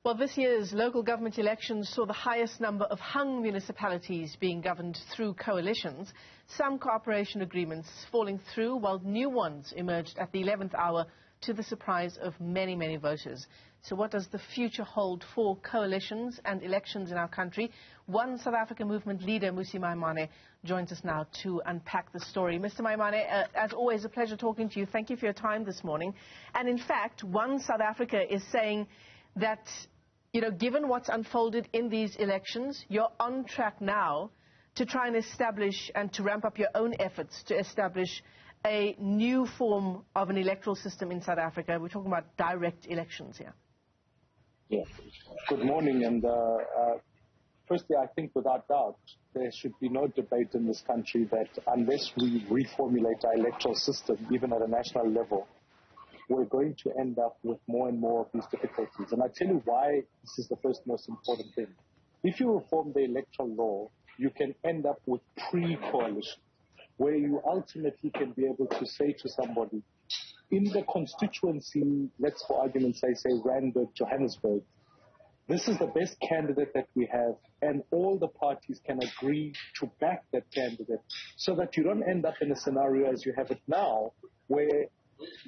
Well, this year's local government elections saw the highest number of hung municipalities being governed through coalitions, some cooperation agreements falling through, while new ones emerged at the 11th hour to the surprise of many, many voters. So what does the future hold for coalitions and elections in our country? One South Africa movement leader, Mmusi Maimane, joins us now to unpack the story. Mr. Maimane, as always, a pleasure talking to you. Thank you for your time this morning. And in fact, One South Africa is saying that, you know, given what's unfolded in these elections, you're on track now to try and establish and to ramp up your own efforts to establish a new form of an electoral system in South Africa. We're talking about direct elections here. Yeah. Good morning. And firstly, I think without doubt, there should be no debate in this country that unless we reformulate our electoral system, even at a national level, we're going to end up with more and more of these difficulties. And I tell you why this is the first most important thing. If you reform the electoral law, you can end up with pre-coalition, where you ultimately can be able to say to somebody, in the constituency, let's for argument's sake, say Randburg, Johannesburg, this is the best candidate that we have, and all the parties can agree to back that candidate, so that you don't end up in a scenario as you have it now, where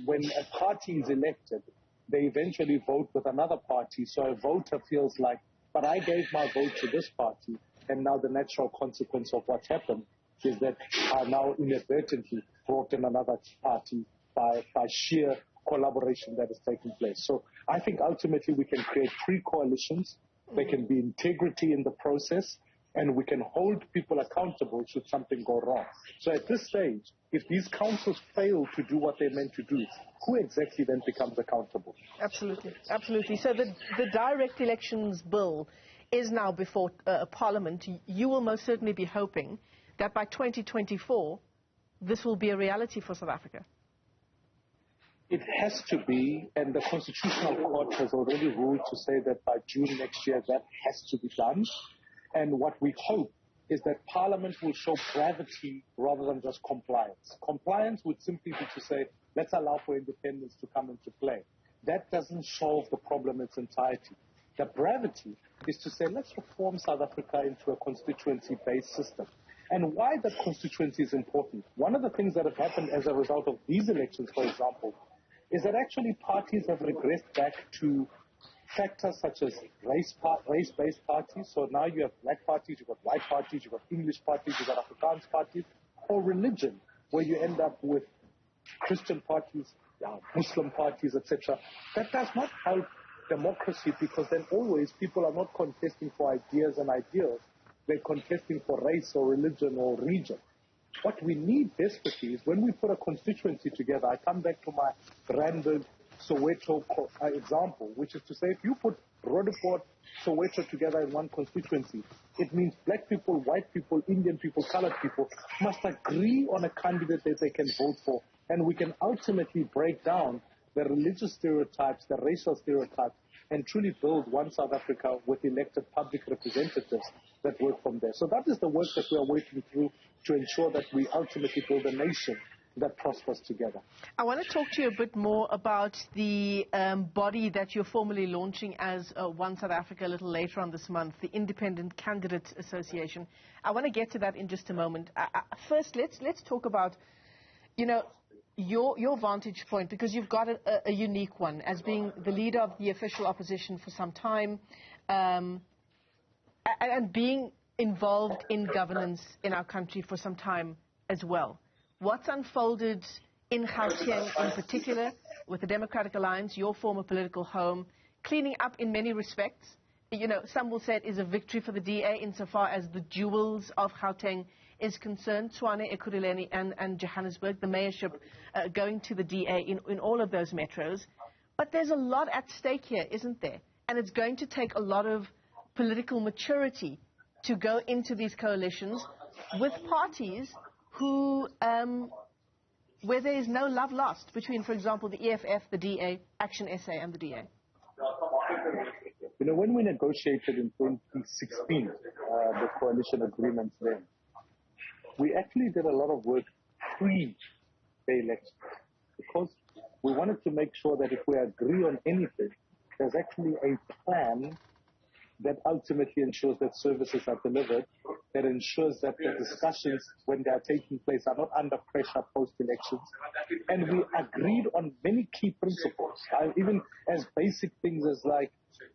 when a party is elected, they eventually vote with another party, so a voter feels like, but I gave my vote to this party, and now the natural consequence of what's happened is that are now inadvertently brought in another party by sheer collaboration that is taking place. So I think ultimately we can create pre-coalitions, there can be integrity in the process, and we can hold people accountable should something go wrong. So at this stage, if these councils fail to do what they're meant to do, who exactly then becomes accountable? Absolutely, absolutely. So the direct elections bill is now before Parliament. You will most certainly be hoping that by 2024, this will be a reality for South Africa. It has to be, and the Constitutional Court has already ruled to say that by June next year that has to be done. And what we hope is that Parliament will show gravity rather than just compliance. Compliance would simply be to say, let's allow for independence to come into play. That doesn't solve the problem in its entirety. The gravity is to say, let's reform South Africa into a constituency-based system. And why that constituency is important, one of the things that have happened as a result of these elections, for example, is that actually parties have regressed back to factors such as race-based parties. So now you have black parties, you've got white parties, you've got English parties, you've got Afrikaans parties, or religion, where you end up with Christian parties, Muslim parties, etc. That does not help democracy, because then always people are not contesting for ideas and ideals, they're contesting for race or religion or region. What we need desperately is when we put a constituency together, I come back to my Randburg, Soweto example, which is to say if you put Roodepoort, Soweto together in one constituency, it means black people, white people, Indian people, colored people must agree on a candidate that they can vote for, and we can ultimately break down the religious stereotypes, the racial stereotypes, and truly build one South Africa with elected public representatives that work from there. So that is the work that we are working through to ensure that we ultimately build a nation that prospers together. I want to talk to you a bit more about the body that you're formally launching as One South Africa a little later on this month, the Independent Candidates Association. I want to get to that in just a moment. First, let's talk about, you know, your vantage point, because you've got a unique one as being the leader of the official opposition for some time, and being involved in governance in our country for some time as well. What's unfolded in Gauteng in particular with the Democratic Alliance, your former political home, cleaning up in many respects? You know, some will say it is a victory for the DA insofar as the jewels of Gauteng is concerned, Tshwane, Ekurhuleni and Johannesburg, the mayorship going to the DA in all of those metros. But there's a lot at stake here, isn't there? And it's going to take a lot of political maturity to go into these coalitions with parties who, where there is no love lost between, for example, the EFF, the DA, Action SA and the DA. You know, when we negotiated in 2016, the coalition agreements then, we actually did a lot of work pre the election, because we wanted to make sure that if we agree on anything, there's actually a plan that ultimately ensures that services are delivered, that ensures that the discussions, when they are taking place, are not under pressure post-elections. And we agreed on many key principles, even as basic things as like,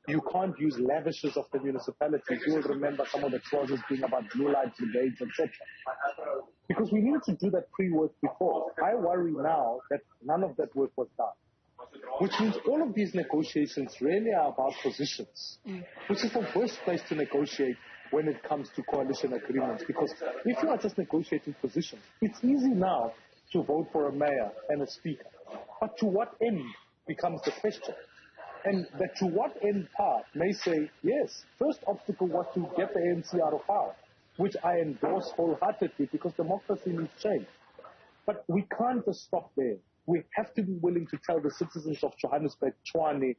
you can't use lavishes of the municipalities. You will remember some of the clauses being about blue light brigades, etc. Because we needed to do that pre-work before. I worry now that none of that work was done. Which means all of these negotiations really are about positions, which is the worst place to negotiate when it comes to coalition agreements. Because if you are just negotiating positions, it's easy now to vote for a mayor and a speaker. But to what end becomes the question? And the to what end part may say, yes, first obstacle was to get the ANC out of power, which I endorse wholeheartedly because democracy needs change. But we can't just stop there. We have to be willing to tell the citizens of Johannesburg, Tshwane,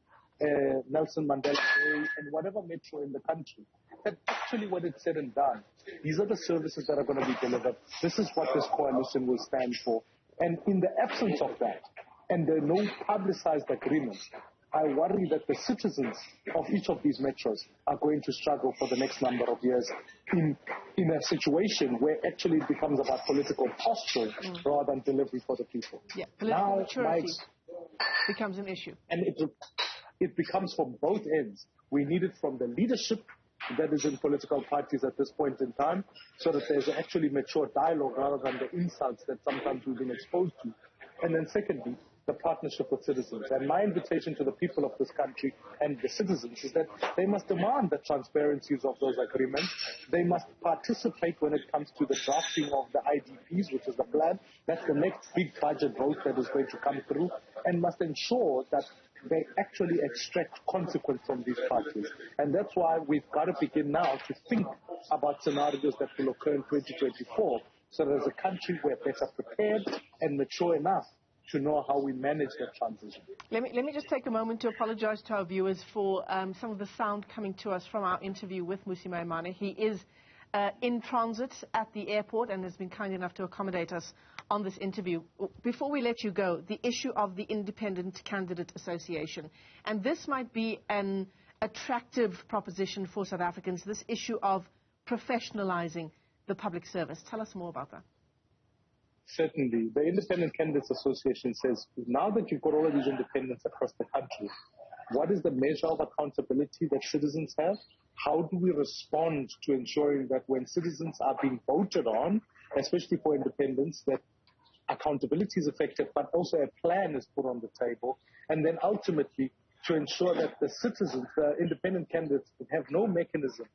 Nelson Mandela Bay, and whatever metro in the country, that actually when it's said and done, these are the services that are going to be delivered. This is what this coalition will stand for. And in the absence of that, and there are no publicized agreements, I worry that the citizens of each of these metros are going to struggle for the next number of years in a situation where actually it becomes about political posture rather than delivery for the people. Yeah, political maturity becomes an issue. And it becomes from both ends. We need it from the leadership that is in political parties at this point in time, so that there's actually mature dialogue rather than the insults that sometimes we've been exposed to. And then secondly, the partnership with citizens. And my invitation to the people of this country and the citizens is that they must demand the transparencies of those agreements. They must participate when it comes to the drafting of the IDPs, which is the plan. That's the next big budget vote that is going to come through, and must ensure that they actually extract consequence from these parties. And that's why we've got to begin now to think about scenarios that will occur in 2024, so that as a country we're better prepared and mature enough to know how we manage that transition. Let me just take a moment to apologize to our viewers for some of the sound coming to us from our interview with Mmusi Maimane. He is in transit at the airport and has been kind enough to accommodate us on this interview. Before we let you go, the issue of the Independent Candidate Association. And this might be an attractive proposition for South Africans, this issue of professionalizing the public service. Tell us more about that. Certainly. The Independent Candidates Association says, now that you've got all of these independents across the country, what is the measure of accountability that citizens have? How do we respond to ensuring that when citizens are being voted on, especially for independents, that accountability is effective, but also a plan is put on the table, and then ultimately to ensure that the citizens, the independent candidates, have no mechanism,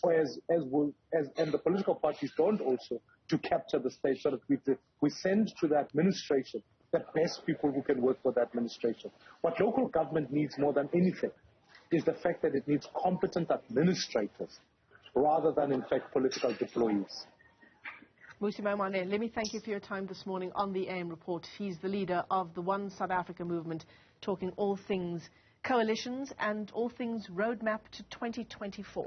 or and the political parties don't also, to capture the stage, so that we send to the administration the best people who can work for the administration. What local government needs more than anything is the fact that it needs competent administrators rather than, in fact, political deployees. Mmusi Maimane, let me thank you for your time this morning on the AM Report. He's the leader of the One South Africa movement, talking all things coalitions and all things roadmap to 2024.